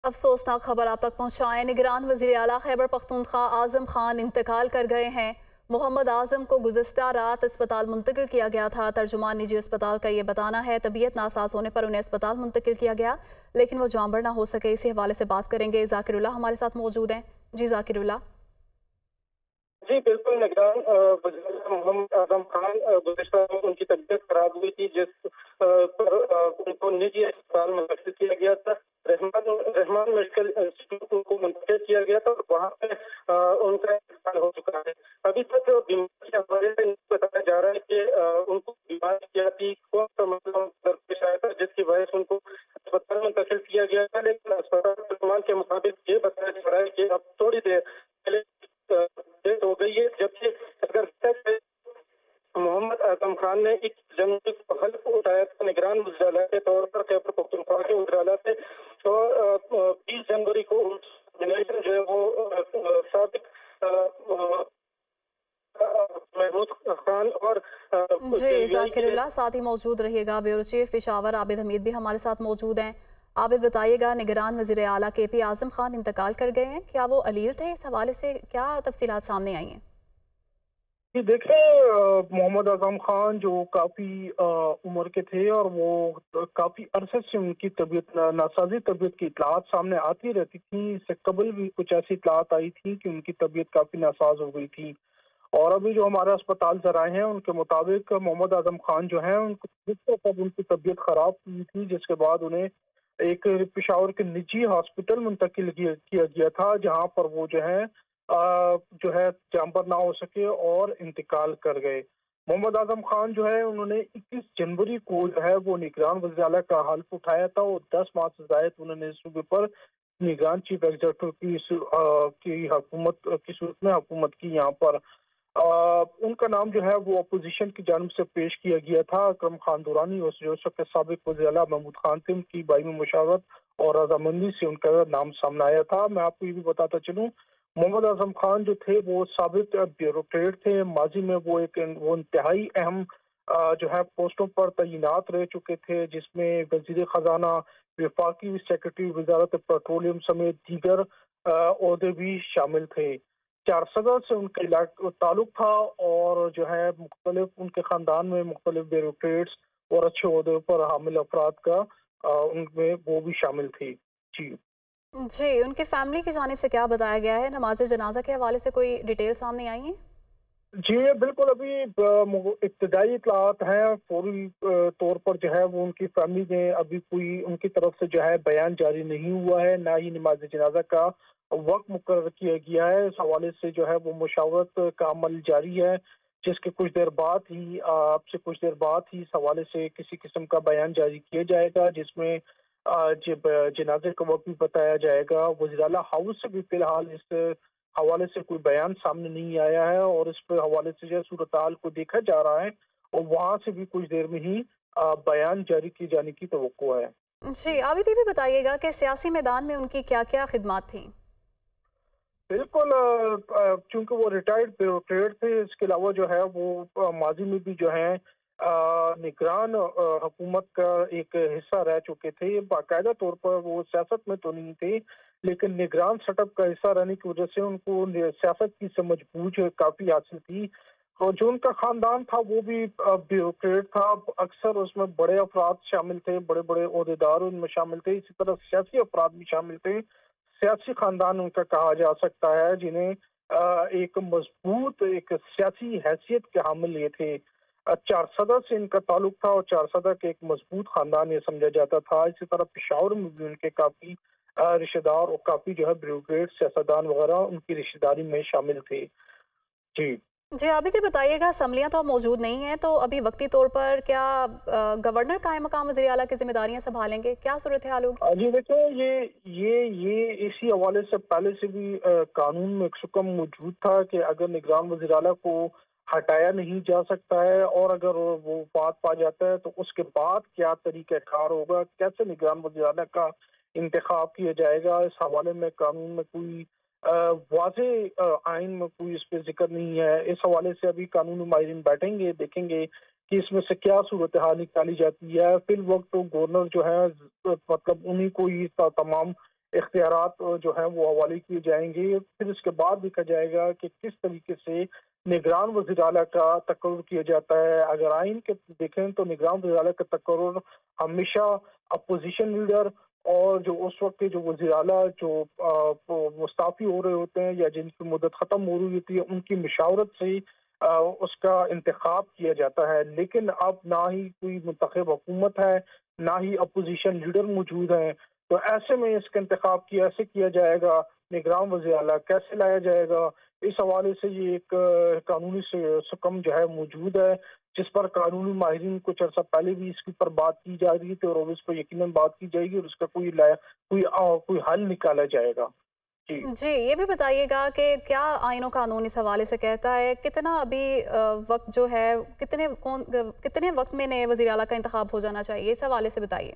افسوسناک خبر آپ تک پہنچائیں۔ نگران وزیر اعلیٰ خیبر پختونخوا اعظم خان انتقال کر گئے ہیں۔ محمد اعظم کو گزشتہ رات اسپتال منتقل کیا گیا تھا۔ ترجمان نجی اسپتال کا یہ بتانا ہے طبیعت ناساز ہونے پر انہیں اسپتال منتقل کیا گیا، لیکن وہ جانبر نہ ہو سکے۔ اسی حوالے سے بات کریں گے، ذاکر اللہ ہمارے ساتھ موجود ہیں۔ جی ذاکر اللہ۔ جی بالکل، نگران وزیر اعظم محمد اعظم خان گزشتہ ان کی طبیعت خراب ہوئی تھی، جس پر ان کو نجی اسپتال منتقل کیا گیا تھا۔ رحمان میڈیکل انسٹیٹیوٹ کو منتقل کیا گیا تھا اور وہاں پہ ان کا انتقال ہو چکا ہے۔ ابھی تک بیماری کے حوالے سے بتایا جا رہا ہے کہ ان کو بیماری کیا تھی، کون سا مسئلہ درپیش آیا تھا جس کی وجہ سے ان کو اسپتال منتقل کیا گیا تھا، لیکن اسپتال کے مطابق یہ بتایا جا رہا ہے کہ اب تھوڑی دیر پہلے ڈیتھ ہو گئی ہے، جبکہ اگر محمد اعظم خان نے 21 جنوری کو حلف اٹھایا تھا نگران وزیر اعلیٰ کے طور پر خیبر پختونخوا کے وزیر اعلیٰ سے، اور 20 جنوری کو جو ہے وہ سابق محمود خان اور جی ذاکر اللہ، ساتھ ہی موجود رہیے گا۔ بیورو چیف پشاور عابد حمید بھی ہمارے ساتھ موجود ہیں۔ عابد بتائیے گا، نگران وزیر اعلیٰ کے پی اعظم خان انتقال کر گئے ہیں، کیا وہ علیل تھے؟ اس حوالے سے کیا تفصیلات سامنے آئی ہیں؟ جی دیکھیں، محمد اعظم خان جو کافی عمر کے تھے اور وہ کافی عرصے سے ان کی طبیعت ناسازی طبیعت کی اطلاعات سامنے آتی رہتی تھی۔ اس سے قبل بھی کچھ ایسی اطلاعات آئی تھی کہ ان کی طبیعت کافی ناساز ہو گئی تھی، اور ابھی جو ہمارے اسپتال ذرائع ہیں ان کے مطابق محمد اعظم خان جو ہیں ان کی طبیعت خراب ہوئی تھی، جس کے بعد انہیں ایک پشاور کے نجی ہاسپٹل منتقل کیا گیا تھا، جہاں پر وہ جو ہے جانبر نہ ہو سکے اور انتقال کر گئے۔ محمد اعظم خان جو ہے انہوں نے 21 جنوری کو جو ہے وہ نگران وزیر اعلیٰ کا حلف اٹھایا تھا، اور 10 ماہ سے زائد انہوں نے صوبے پر نگران چیف ایگزیکٹو کی حکومت کی صورت میں حکومت کی۔ یہاں پر ان کا نام جو ہے وہ اپوزیشن کی جانب سے پیش کیا گیا تھا۔ اکرم خان دورانی اور جو اس وقت سابق وزیر اعلیٰ محمود خان تھے، ان کی باہمی مشاورت اور رضامندی سے ان کا نام سامنے آیا تھا۔ میں آپ کو یہ بھی بتاتا چلوں، محمد اعظم خان جو تھے وہ سابق بیوروکریٹ تھے۔ ماضی میں وہ انتہائی اہم جو ہے پوسٹوں پر تعینات رہ چکے تھے، جس میں وزیر خزانہ، وفاقی سیکرٹری وزارت پیٹرولیم سمیت دیگر عہدے بھی شامل تھے۔ چارسدہ سے ان کا تعلق تھا، اور جو ہے مختلف ان کے خاندان میں مختلف بیوروکریٹس اور اچھے عہدے پر حامل افراد کا ان میں وہ بھی شامل تھی۔ جی، ان کی فیملی کی جانب سے کیا بتایا گیا ہے؟ نماز جنازہ کے حوالے سے کوئی ڈیٹیل سامنے آئی ہیں؟ جی بالکل، ابھی ابتدائی اطلاعات ہیں۔ فوری طور پر جو ہے وہ ان کی فیملی میں ابھی کوئی ان کی طرف سے جو ہے بیان جاری نہیں ہوا ہے، نہ ہی نماز جنازہ کا وقت مقرر کیا گیا ہے۔ اس حوالے سے جو ہے وہ مشاورت کا عمل جاری ہے، جس کے کچھ دیر بعد ہی اس حوالے سے کسی قسم کا بیان جاری کیا جائے گا، جس میں جنازے کا وقت بھی بتایا جائے گا۔ وزیر اعلیٰ ہاؤس سے بھی فی الحال اس حوالے سے کوئی بیان سامنے نہیں آیا ہے، اور اس پہ حوالے سے جو صورتحال کو دیکھا جا رہا ہے، اور وہاں سے بھی کچھ دیر میں ہی بیان جاری کیے جانے کی توقع ہے۔ جی، عابد یہ بھی بتائیے گا کہ سیاسی میدان میں ان کی کیا کیا خدمات تھیں؟ بالکل، چونکہ وہ ریٹائرڈ بیوروکریٹ تھے، اس کے علاوہ جو ہے وہ ماضی میں بھی جو ہے نگران حکومت کا ایک حصہ رہ چکے تھے۔ باقاعدہ طور پر وہ سیاست میں تو نہیں تھے، لیکن نگران سیٹ اپ کا حصہ رہنے کی وجہ سے ان کو سیاست کی سمجھ بوجھ کافی حاصل تھی، اور جو ان کا خاندان تھا وہ بھی بیوروکریٹ تھا۔ اکثر اس میں بڑے افراد شامل تھے، بڑے بڑے عہدیدار ان میں شامل تھے، اسی طرح سیاسی افراد بھی شامل تھے۔ سیاسی خاندان ان کا کہا جا سکتا ہے، جنہیں ایک مضبوط ایک سیاسی حیثیت کے حامل یہ تھے۔ چارسدہ سے ان کا تعلق تھا، اور چارسدہ کے ایک مضبوط خاندان یہ سمجھا جاتا تھا۔ اسی طرح پشاور میں بھی ان کے کافی رشتہ دار اور کافی جو ہے بیوروکریٹ سیاستدان وغیرہ ان کی رشتہ داری میں شامل تھے۔ جی عابد یہ بتائیے گا، اسمبلیاں تو موجود نہیں ہیں، تو ابھی وقتی طور پر کیا گورنر قائم مقام وزیر اعلیٰ کی ذمہ داریاں سنبھالیں گے؟ کیا صورتحال ہوگی؟ جی دیکھیں، یہ اسی حوالے سے پہلے سے بھی قانون میں ایک حکم موجود تھا کہ اگر نگران وزیر اعلیٰ کو ہٹایا نہیں جا سکتا ہے، اور اگر وہ بات پا جاتا ہے تو اس کے بعد کیا طریقہ کار ہوگا، کیسے نگران وزیر اعلیٰ کا انتخاب کیا جائے گا۔ اس حوالے میں قانون میں کوئی واضح آئین میں کوئی اس پہ ذکر نہیں ہے۔ اس حوالے سے ابھی قانونی ماہرین بیٹھیں گے، دیکھیں گے کہ اس میں سے کیا صورتحال نکالی جاتی ہے۔ فی الوقت تو گورنر جو ہے مطلب انہی کو ہی تمام اختیارات جو ہیں وہ حوالے کیے جائیں گے. پھر اس کے بعد دیکھا جائے گا کہ کس طریقے سے نگران وزیر اعلیٰ کا تقرر کیا جاتا ہے. اگر آئین کے دیکھیں تو نگران وزیر اعلیٰ کا تقرر ہمیشہ اپوزیشن لیڈر اور جو اس وقت کے جو وزیر اعلیٰ جو مستعفی ہو رہے ہوتے ہیں یا جن کی مدت ختم ہو رہی ہوتی ہے ان کی مشاورت سے اس کا انتخاب کیا جاتا ہے. لیکن اب نہ ہی کوئی منتخب حکومت ہے نہ ہی اپوزیشن لیڈر موجود ہیں, تو ایسے میں اس کا انتخاب کیسے کیا جائے گا, نگران وزیر اعلیٰ کیسے لایا جائے گا. اس حوالے سے یہ ایک قانونی سکم جو ہے موجود ہے جس پر قانونی ماہرین کچھ عرصہ پہلے بھی اس کے اوپر بات کی جا رہی تھی, اور اس پر یقیناً بات کی جائے گی اور اس کا کوئی حل نکالا جائے گا. جی یہ بھی بتائیے گا کہ کیا آئین و قانون اس حوالے سے کہتا ہے, کتنا ابھی وقت جو ہے کتنے وقت میں نئے وزیر اعلیٰ کا انتخاب ہو جانا چاہیے, اس حوالے سے بتائیے.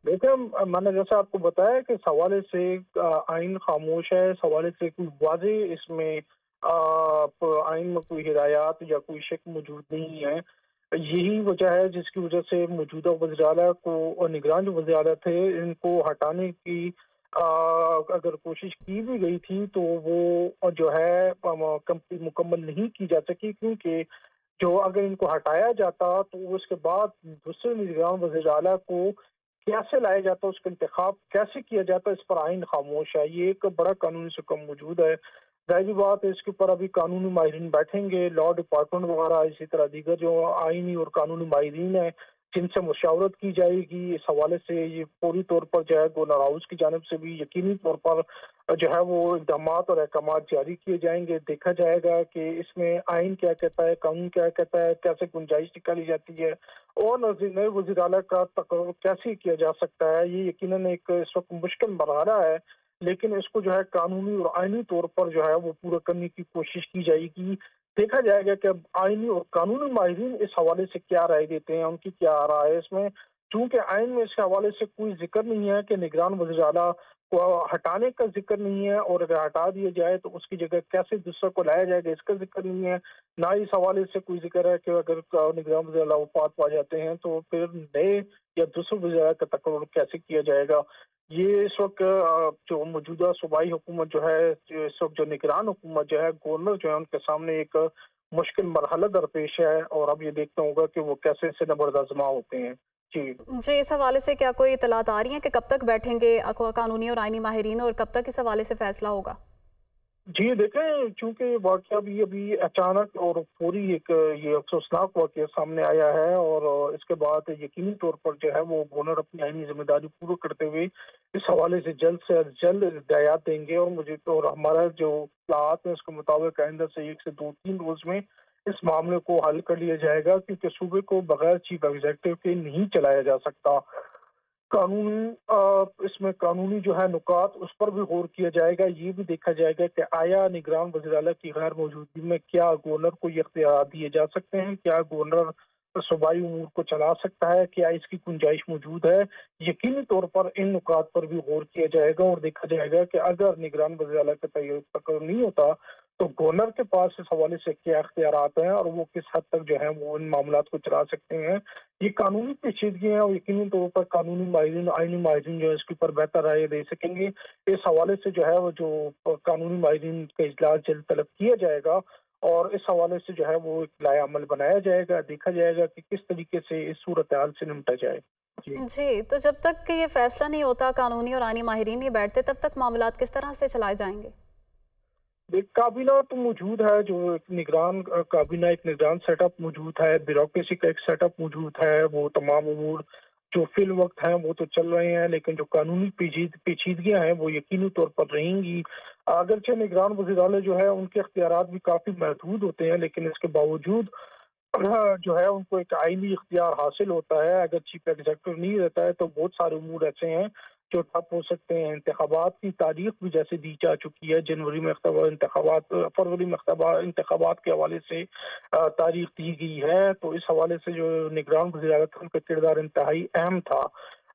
دیکھیں میں نے جیسا آپ کو بتایا کہ اس حوالے سے آئین خاموش ہے, اس حوالے سے کوئی واضح اس میں آئین میں کوئی ہدایات یا کوئی شک موجود نہیں ہے. یہی وجہ ہے جس کی وجہ سے موجودہ وزیر اعلیٰ کو اور نگران جو وزیر اعلیٰ تھے ان کو ہٹانے کی اگر کوشش کی بھی گئی تھی تو وہ جو ہے مکمل نہیں کی جا سکی, کیونکہ جو اگر ان کو ہٹایا جاتا تو اس کے بعد دوسرے نگران وزیر اعلیٰ کو کیسے لایا جاتا, اس کا انتخاب کیسے کیا جاتا, اس پر آئین خاموش ہے. یہ ایک بڑا قانونی سکم موجود ہے. ظاہری بات ہے اس کے اوپر ابھی قانونی ماہرین بیٹھیں گے, لا ڈپارٹمنٹ وغیرہ اسی طرح دیگر جو آئینی اور قانونی ماہرین ہیں جن سے مشاورت کی جائے گی. اس حوالے سے یہ پوری طور پر جو ہے گورنر ہاؤس کی جانب سے بھی یقینی طور پر جو ہے وہ اقدامات اور احکامات جاری کیے جائیں گے. دیکھا جائے گا کہ اس میں آئین کیا کہتا ہے, قانون کیا کہتا ہے, کیسے گنجائش نکالی جاتی ہے اور نئے وزیر اعلیٰ کا تقرر کیسے کیا جا سکتا ہے. یہ یقیناً ایک اس وقت مشکل مرحلہ ہے, لیکن اس کو جو ہے قانونی اور آئینی طور پر جو ہے وہ پورا کرنے کی کوشش کی جائے گی. دیکھا جائے گا کہ آئینی اور قانونی ماہرین اس حوالے سے کیا رائے دیتے ہیں, ان کی کیا رائے ہے اس میں. چونکہ آئین میں اس حوالے سے کوئی ذکر نہیں ہے کہ نگران وزیر اعلیٰ کو ہٹانے کا ذکر نہیں ہے, اور اگر ہٹا دیا جائے تو اس کی جگہ کیسے دوسرے کو لایا جائے گا اس کا ذکر نہیں ہے. نہ اس حوالے سے کوئی ذکر ہے کہ اگر نگران وزیر اعلیٰ وفات پا جاتے ہیں تو پھر نئے یا دوسرے وزیر اعلیٰ کا تقرر کیسے کیا جائے گا. یہ اس وقت جو موجودہ صوبائی حکومت جو ہے, اس وقت جو نگران حکومت جو ہے, گورنر جو ہے, ان کے سامنے ایک مشکل مرحلہ درپیش ہے, اور اب یہ دیکھنا ہوگا کہ وہ کیسے سے نبردآزما ہوتے ہیں. جی اس حوالے سے کیا کوئی اطلاعات آ رہی ہیں کہ کب تک بیٹھیں گے قانونی اور آئینی ماہرین اور کب تک اس حوالے سے فیصلہ ہوگا؟ جی دیکھیں, چونکہ واقعہ بھی ابھی اچانک اور فوری ایک یہ افسوسناک واقعہ سامنے آیا ہے, اور اس کے بعد یقینی طور پر جو ہے وہ گورنر اپنی آئینی ذمہ داری پورا کرتے ہوئے اس حوالے سے جلد ہدایات دیں گے. اور ہمارا جو اطلاعات ہیں اس کے مطابق آئندہ سے 1 سے 2-3 روز میں اس معاملے کو حل کر لیا جائے گا, کیونکہ صوبے کو بغیر چیف ایگزیکٹو کے نہیں چلایا جا سکتا. اس میں قانونی جو ہے نکات اس پر بھی غور کیا جائے گا. یہ بھی دیکھا جائے گا کہ آیا نگران وزیر اعلیٰ کی غیر موجودگی میں کیا گورنر کو یہ اختیارات دیے جا سکتے ہیں, کیا گورنر صوبائی امور کو چلا سکتا ہے, کیا اس کی گنجائش موجود ہے. یقینی طور پر ان نکات پر بھی غور کیا جائے گا, اور دیکھا جائے گا کہ اگر نگران وزیر اعلیٰ کا تقرر نہیں ہوتا تو گورنر کے پاس اس حوالے سے کیا اختیارات ہیں اور وہ کس حد تک جو ہے وہ ان معاملات کو چلا سکتے ہیں. یہ قانونی پیچیدگی ہیں, اور یقینی طور پر قانونی ماہرین آئینی ماہرین جو ہے اس کے اوپر بہتر رائے دے سکیں گے. اس حوالے سے جو ہے وہ جو قانونی ماہرین کا اجلاس جلد طلب کیا جائے گا, اور اس حوالے سے جو ہے وہ ایک لائحہ عمل بنایا جائے گا. دیکھا جائے گا کہ کس طریقے سے اس صورتحال سے نمٹا جائے. جی تو جب تک کہ یہ فیصلہ نہیں ہوتا, قانونی اور آئینی ماہرین نہیں بیٹھتے, تب تک معاملات کس طرح سے چلائے جائیں گے؟ کابینہ تو موجود ہے, جو نگران کابینہ ایک نگران سیٹ اپ موجود ہے, بیوروکریسی کا ایک سیٹ اپ موجود ہے. وہ تمام امور جو فی الوقت ہیں وہ تو چل رہے ہیں, لیکن جو قانونی پیچیدگیاں ہیں وہ یقینی طور پر رہیں گی. اگرچہ نگران وزیر اعلیٰ جو ہے ان کے اختیارات بھی کافی محدود ہوتے ہیں, لیکن اس کے باوجود جو ہے ان کو ایک آئینی اختیار حاصل ہوتا ہے. اگر چیف ایگزیکٹو نہیں رہتا ہے تو بہت سارے امور ایسے ہیں جو ٹھپ ہو سکتے ہیں. انتخابات کی تاریخ بھی جیسے دی جا چکی ہے, جنوری میں انتخابات, فروری میں انتخابات کے حوالے سے تاریخ دی گئی ہے. تو اس حوالے سے جو نگران وزیر اعلیٰ کا کردار انتہائی اہم تھا.